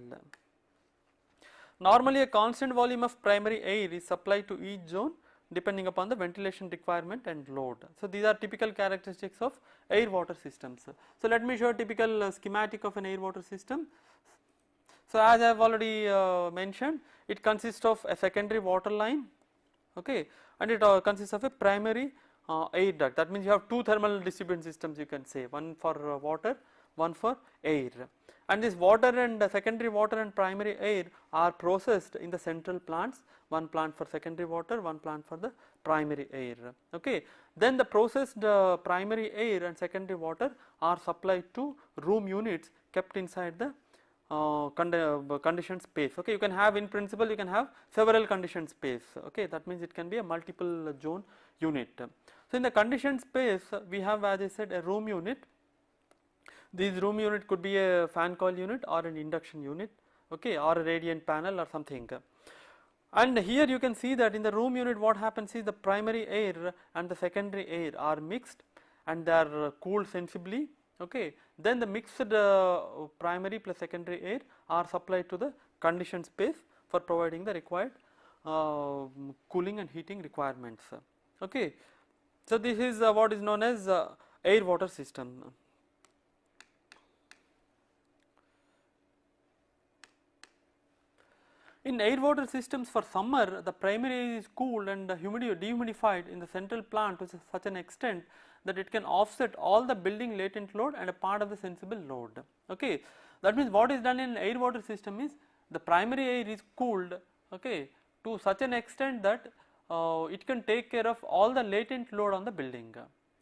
Normally, a constant volume of primary air is supplied to each zone depending upon the ventilation requirement and load. So these are typical characteristics of air water systems. So let me show a typical schematic of an air water system. So as I have already mentioned, it consists of a secondary water line, okay, and it consists of a primary air duct. That means you have two thermal distribution systems, you can say, one for water, one for air. And this water and secondary water and primary air are processed in the central plants, one plant for secondary water, one plant for the primary air, okay. Then the processed primary air and secondary water are supplied to room units kept inside the conditioned space, okay. You can have, in principle, you can have several conditioned space, okay. That means it can be a multiple zone unit. So in the conditioned space, we have, as I said, a room unit. This room unit could be a fan coil unit or an induction unit, okay, or a radiant panel or something. And here you can see that in the room unit what happens is the primary air and the secondary air are mixed and they are cooled sensibly, okay. Then the mixed primary plus secondary air are supplied to the conditioned space for providing the required cooling and heating requirements, okay. So this is what is known as air water system. In air water systems, for summer, the primary air is cooled and dehumidified in the central plant to such an extent that it can offset all the building latent load and a part of the sensible load, okay. That means what is done in air water system is the primary air is cooled, okay, to such an extent that it can take care of all the latent load on the building,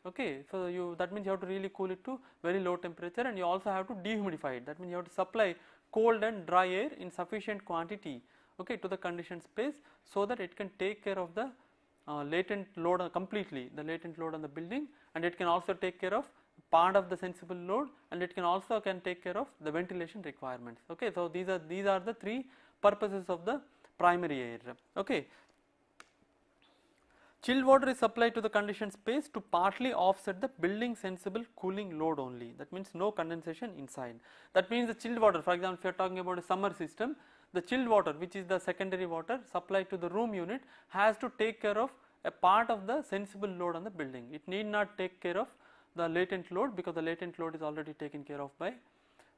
okay. So that means you have to really cool it to very low temperature, and you also have to dehumidify it. That means you have to supply cold and dry air in sufficient quantity, okay, to the conditioned space, so that it can take care of the latent load completely, the latent load on the building, and it can also take care of part of the sensible load, and it can also take care of the ventilation requirements, okay. So these are the three purposes of the primary air, okay. Chilled water is supplied to the conditioned space to partly offset the building sensible cooling load only. That means no condensation inside. That means the chilled water, for example, if you are talking about a summer system, the chilled water, which is the secondary water supplied to the room unit, has to take care of a part of the sensible load on the building. It need not take care of the latent load, because the latent load is already taken care of by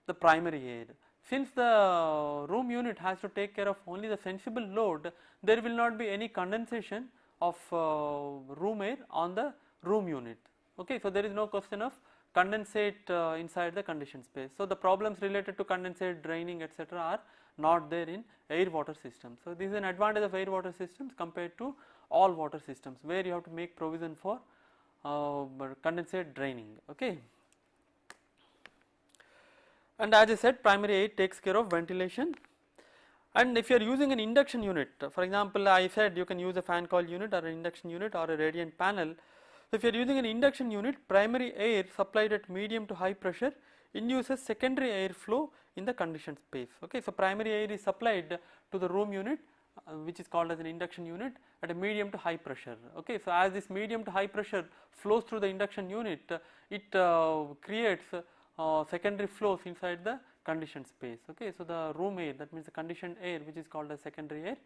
the primary air. Since the room unit has to take care of only the sensible load, there will not be any condensation of room air on the room unit, okay. So there is no question of condensate inside the conditioned space. So the problems related to condensate, draining, etc. are not there in air water systems. So this is an advantage of air water systems compared to all water systems, where you have to make provision for condensate draining, okay. And as I said, primary air takes care of ventilation. And if you are using an induction unit, for example, I said you can use a fan coil unit or an induction unit or a radiant panel. So if you are using an induction unit, primary air supplied at medium to high pressure induces secondary air flow in the conditioned space, okay. So primary air is supplied to the room unit, which is called as an induction unit, at a medium to high pressure, okay. So as this medium to high pressure flows through the induction unit, it creates secondary flows inside the conditioned space, okay. So the room air, that means the conditioned air, which is called as secondary air,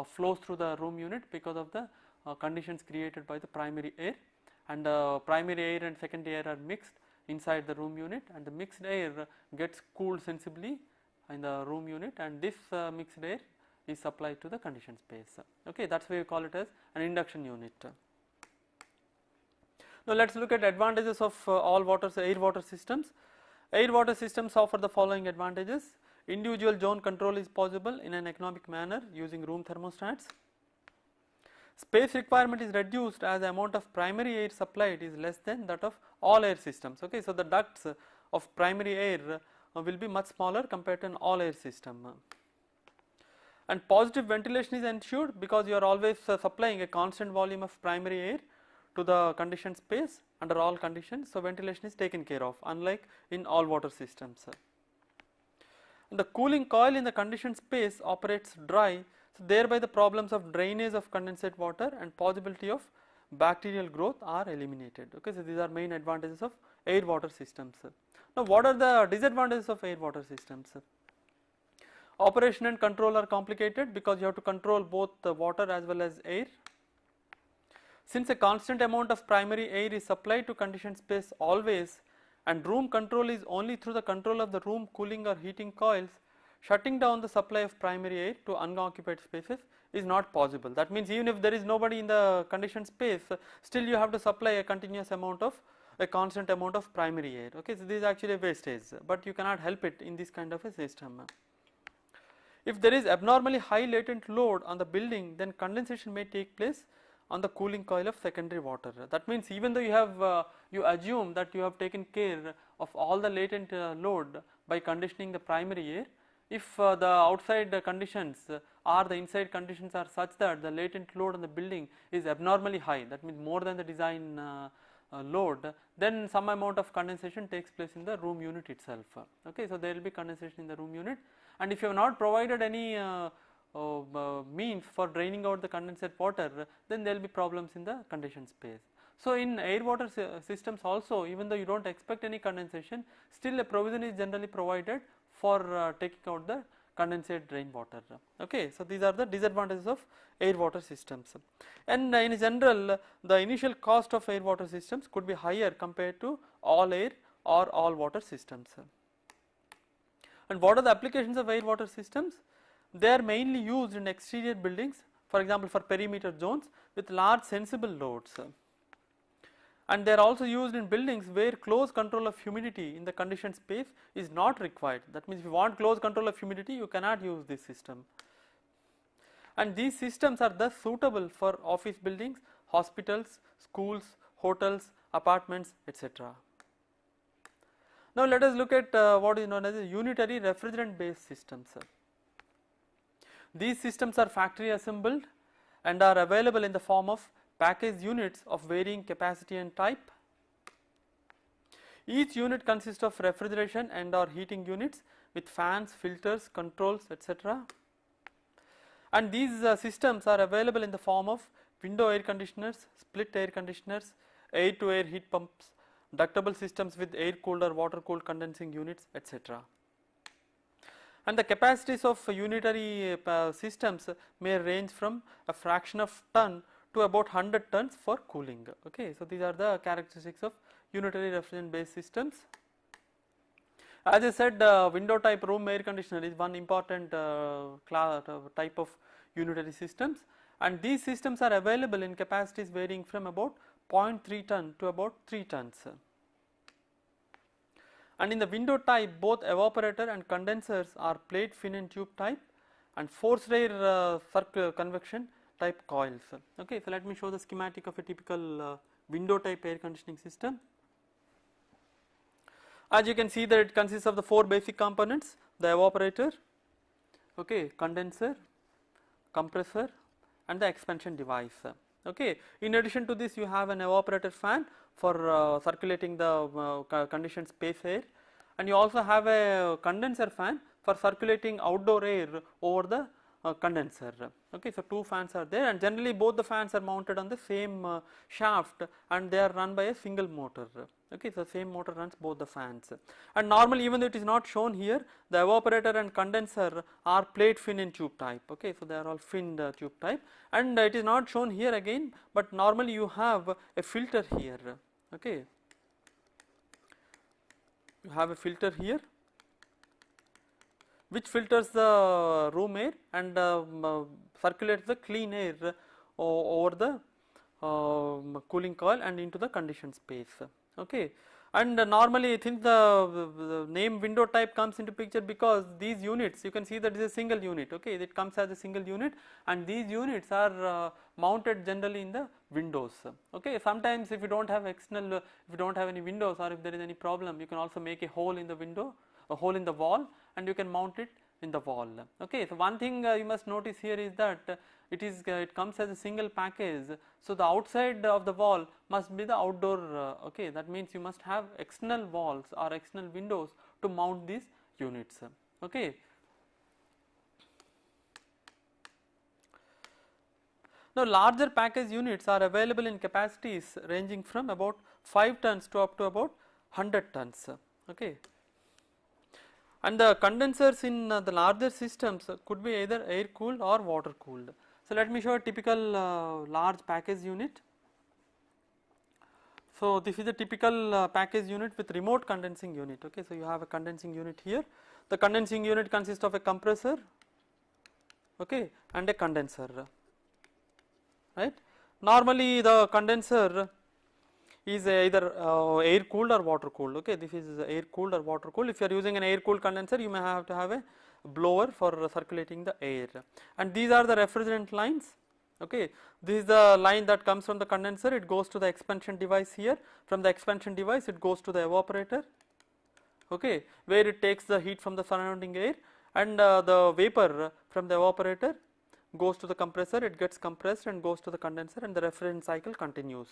flows through the room unit because of the conditions created by the primary air, and primary air and secondary air are mixed inside the room unit, and the mixed air gets cooled sensibly in the room unit, and this mixed air is supplied to the conditioned space, okay. That is why we call it as an induction unit. Now let us look at advantages of air water systems. Air water systems offer the following advantages. Individual zone control is possible in an economic manner using room thermostats. Space requirement is reduced as the amount of primary air supplied is less than that of all air systems, okay. So the ducts of primary air will be much smaller compared to an all air system. And positive ventilation is ensured because you are always supplying a constant volume of primary air to the conditioned space under all conditions. So ventilation is taken care of, unlike in all water systems. And the cooling coil in the conditioned space operates dry, so thereby the problems of drainage of condensate water and possibility of bacterial growth are eliminated, okay. So these are main advantages of air water systems. Now what are the disadvantages of air water systems? Operation and control are complicated because you have to control both the water as well as air. Since a constant amount of primary air is supplied to conditioned space always, and room control is only through the control of the room cooling or heating coils, shutting down the supply of primary air to unoccupied spaces is not possible. That means even if there is nobody in the conditioned space, still you have to supply a continuous amount of a constant amount of primary air. Okay, so this is actually a wastage, but you cannot help it in this kind of a system. If there is abnormally high latent load on the building, then condensation may take place on the cooling coil of secondary water. That means even though you have you assume that you have taken care of all the latent load by conditioning the primary air, if the outside conditions or the inside conditions are such that the latent load on the building is abnormally high, that means more than the design load, then some amount of condensation takes place in the room unit itself. Okay, so there will be condensation in the room unit, and if you have not provided any means for draining out the condensate water, then there will be problems in the conditioned space. So in air water systems also, even though you do not expect any condensation, still a provision is generally provided for taking out the condensate drain water. Okay, so these are the disadvantages of air water systems, and in general the initial cost of air water systems could be higher compared to all air or all water systems. And what are the applications of air water systems? They are mainly used in exterior buildings, for example for perimeter zones with large sensible loads, and they are also used in buildings where close control of humidity in the conditioned space is not required. That means if you want close control of humidity, you cannot use this system, and these systems are thus suitable for office buildings, hospitals, schools, hotels, apartments, etc. Now let us look at what is known as unitary refrigerant based systems. These systems are factory assembled and are available in the form of packaged units of varying capacity and type. Each unit consists of refrigeration and or heating units with fans, filters, controls, etc. And these systems are available in the form of window air conditioners, split air conditioners, air to air heat pumps, ductable systems with air cooled or water cooled condensing units, etc. And the capacities of unitary systems may range from a fraction of ton to about 100 tons for cooling. Okay, so these are the characteristics of unitary refrigerant based systems. As I said, window type room air conditioner is one important type of unitary systems, and these systems are available in capacities varying from about 0.3 ton to about 3 tons. And in the window type, both evaporator and condensers are plate, fin and tube type, and forced air convection type coils. Okay, so let me show the schematic of a typical window type air conditioning system. As you can see that it consists of the 4 basic components: the evaporator, okay, condenser, compressor and the expansion device. Okay, in addition to this you have an evaporator fan for circulating the conditioned space air, and you also have a condenser fan for circulating outdoor air over the condenser. Okay, so 2 fans are there, and generally both the fans are mounted on the same shaft and they are run by a single motor. Okay, so same motor runs both the fans, and normally, even though it is not shown here, the evaporator and condenser are plate, fin and tube type. Okay, so they are all finned tube type, and it is not shown here again, but normally you have a filter here. Okay, you have a filter here which filters the room air and circulates the clean air over the cooling coil and into the conditioned space. Okay, and normally since the name window type comes into picture, because these units, you can see that it is a single unit. Okay, it comes as a single unit, and these units are mounted generally in the windows. Okay, sometimes if you don't have external, if you don't have any windows, or if there is any problem, you can also make a hole in the window, a hole in the wall, and you can mount it in the wall. Okay, so one thing you must notice here is that it comes as a single package, so the outside of the wall must be the outdoor. Okay, that means you must have external walls or external windows to mount these units. Okay. Now larger package units are available in capacities ranging from about 5 tons to up to about 100 tons. Okay. And the condensers in the larger systems could be either air cooled or water cooled. So let me show a typical large package unit. So this is a typical package unit with remote condensing unit. Okay, so you have a condensing unit here. The condensing unit consists of a compressor, okay, and a condenser, right. Normally the condenser is either air cooled or water cooled. Okay, this is air cooled or water cooled. If you are using an air cooled condenser, you may have to have a blower for circulating the air, and these are the refrigerant lines. Okay, this is the line that comes from the condenser, it goes to the expansion device here, from the expansion device it goes to the evaporator, okay, where it takes the heat from the surrounding air, and the vapor from the evaporator goes to the compressor, it gets compressed and goes to the condenser, and the refrigerant cycle continues.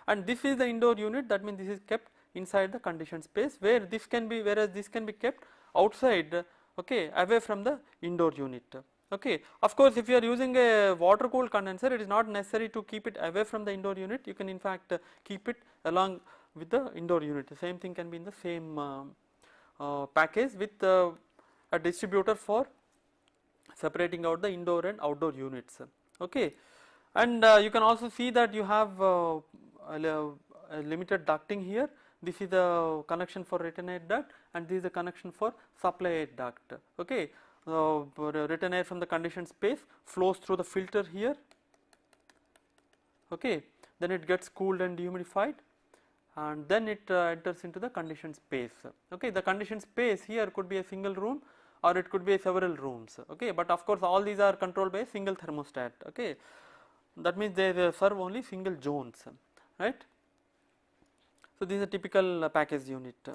And this is the indoor unit, that means this is kept inside the conditioned space, where this can be, whereas this can be kept outside, okay, away from the indoor unit. Okay, of course, if you are using a water cooled condenser, it is not necessary to keep it away from the indoor unit. You can in fact keep it along with the indoor unit. The same thing can be in the same package with a distributor for separating out the indoor and outdoor units. Okay, and you can also see that you have a limited ducting here. This is the connection for return air duct, and this is the connection for supply air duct. Okay. Return air from the conditioned space flows through the filter here, okay, then it gets cooled and dehumidified, and then it enters into the conditioned space. Okay, the conditioned space here could be a single room or it could be several rooms. Okay, but of course all these are controlled by a single thermostat. Okay, that means they serve only single zones, right. So this is a typical package unit.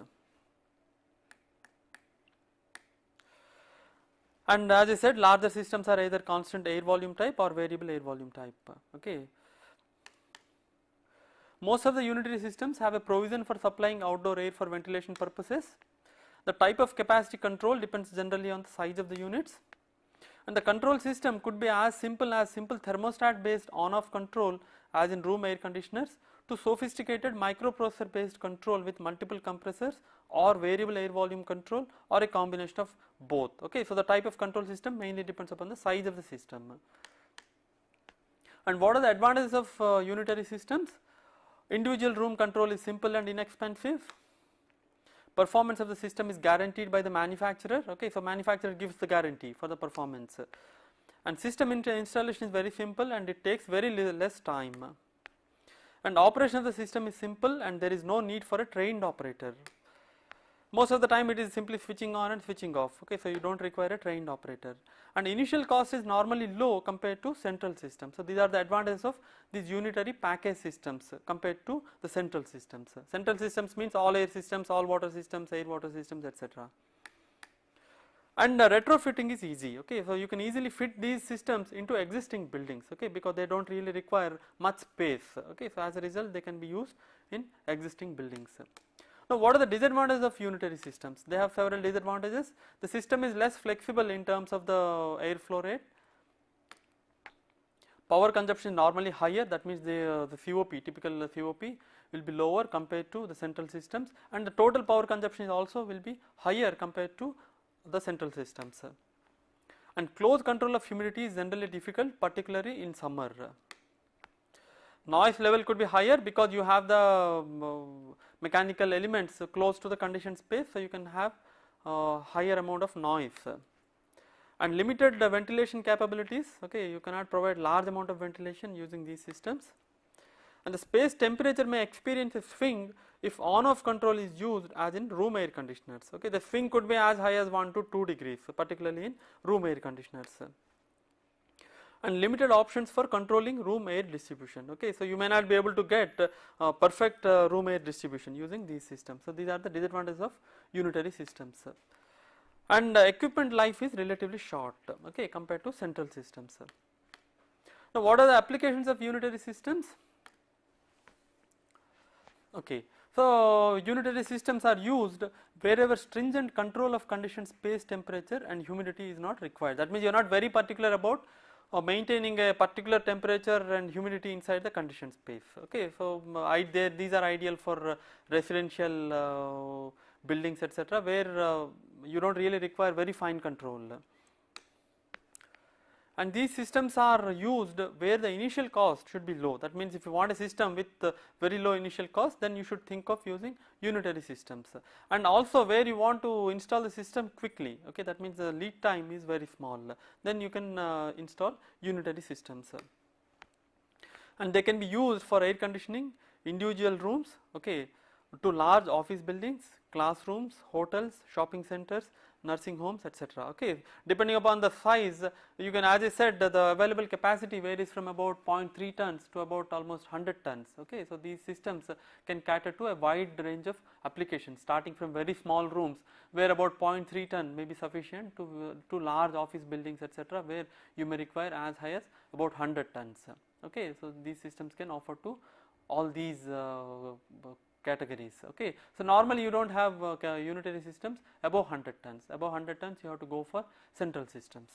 And as I said, larger systems are either constant air volume type or variable air volume type. Okay. Most of the unitary systems have a provision for supplying outdoor air for ventilation purposes. The type of capacity control depends generally on the size of the units, and the control system could be as simple thermostat based on off control as in room air conditioners, to sophisticated microprocessor based control with multiple compressors, or variable air volume control, or a combination of both. Okay, so the type of control system mainly depends upon the size of the system. And what are the advantages of unitary systems? Individual room control is simple and inexpensive. Performance of the system is guaranteed by the manufacturer. Okay, so manufacturer gives the guarantee for the performance, and system installation is very simple and it takes very less time, and operation of the system is simple and there is no need for a trained operator. Most of the time it is simply switching on and switching off. Okay, so you don't require a trained operator, and initial cost is normally low compared to central systems. So these are the advantages of these unitary package systems compared to the central systems. Central systems means all air systems, all water systems, air water systems, etc. And retrofitting is easy. Okay, so you can easily fit these systems into existing buildings. Okay, because they don't really require much space. Okay, so as a result they can be used in existing buildings. Now, what are the disadvantages of unitary systems? They have several disadvantages. The system is less flexible in terms of the airflow rate. Power consumption is normally higher, that means the COP, typical COP will be lower compared to the central systems, and the total power consumption is also will be higher compared to the central systems. And close control of humidity is generally difficult, particularly in summer. Noise level could be higher because you have the mechanical elements close to the conditioned space, so you can have higher amount of noise. And limited ventilation capabilities. Okay, you cannot provide large amount of ventilation using these systems, and the space temperature may experience a swing if on-off control is used as in room air conditioners. Okay, the swing could be as high as 1 to 2 degrees, particularly in room air conditioners. And limited options for controlling room air distribution. Okay, so you may not be able to get perfect room air distribution using these systems. So these are the disadvantages of unitary systems. And equipment life is relatively short, okay, compared to central systems. Now, what are the applications of unitary systems? Okay, so unitary systems are used wherever stringent control of conditioned space temperature and humidity is not required. That means you are not very particular about maintaining a particular temperature and humidity inside the conditioned space. Okay, so these are ideal for residential buildings, etc., where you don't really require very fine control. and these systems are used where the initial cost should be low. That means if you want a system with very low initial cost, then you should think of using unitary systems, and also where you want to install the system quickly, okay, that means the lead time is very small, then you can install unitary systems, and they can be used for air conditioning individual rooms, okay, to large office buildings, classrooms, hotels, shopping centers, nursing homes, etc. Okay, depending upon the size, you can, as I said, the available capacity varies from about 0.3 tons to about almost 100 tons. Okay, so these systems can cater to a wide range of applications, starting from very small rooms where about 0.3 ton may be sufficient to large office buildings, etc., where you may require as high as about 100 tons. Okay, so these systems can offer to all these categories. Okay, so normally you don't have unitary systems above 100 tons. Above 100 tons, you have to go for central systems.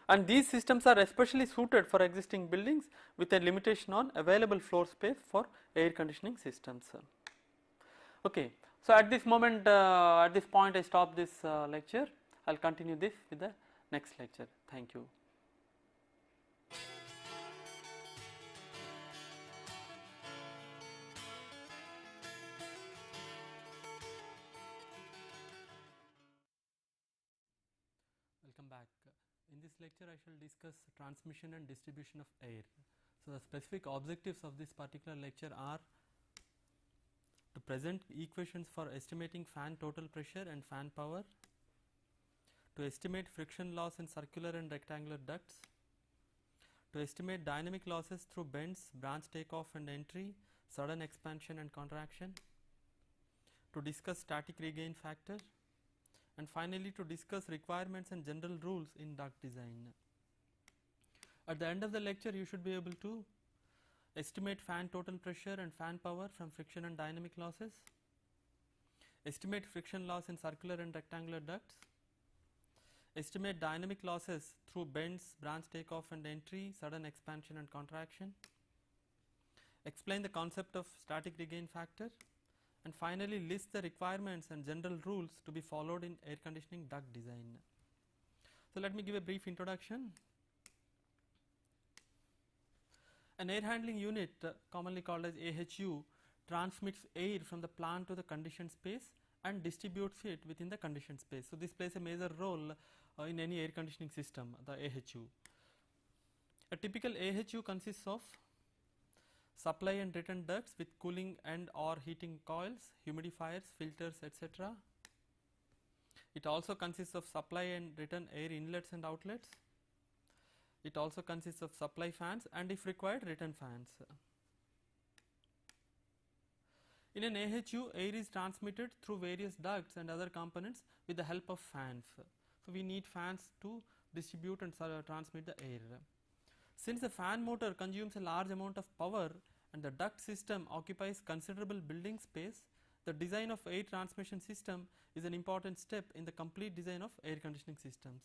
And these systems are especially suited for existing buildings with a limitation on available floor space for air conditioning systems. Okay, so at this moment, at this point, I stop this lecture. I will continue this with the next lecture. Thank you. Welcome back. In this lecture, I shall discuss transmission and distribution of air. So, the specific objectives of this particular lecture are to present equations for estimating fan total pressure and fan power, to estimate friction loss in circular and rectangular ducts, to estimate dynamic losses through bends, branch takeoff and entry, sudden expansion and contraction, to discuss static regain factor, and finally to discuss requirements and general rules in duct design. At the end of the lecture, you should be able to estimate fan total pressure and fan power from friction and dynamic losses, estimate friction loss in circular and rectangular ducts, estimate dynamic losses through bends, branch takeoff and entry, sudden expansion and contraction, explain the concept of static regain factor, and finally list the requirements and general rules to be followed in air conditioning duct design. So, let me give a brief introduction. An air handling unit, commonly called as AHU, transmits air from the plant to the conditioned space and distributes it within the conditioned space. So, this plays a major role in any air conditioning system, the AHU. A typical AHU consists of supply and return ducts with cooling and or heating coils, humidifiers, filters, etc. It also consists of supply and return air inlets and outlets. It also consists of supply fans and, if required, return fans. In an AHU, air is transmitted through various ducts and other components with the help of fans. So, we need fans to distribute and transmit the air. Since the fan motor consumes a large amount of power and the duct system occupies considerable building space, the design of air transmission system is an important step in the complete design of air conditioning systems.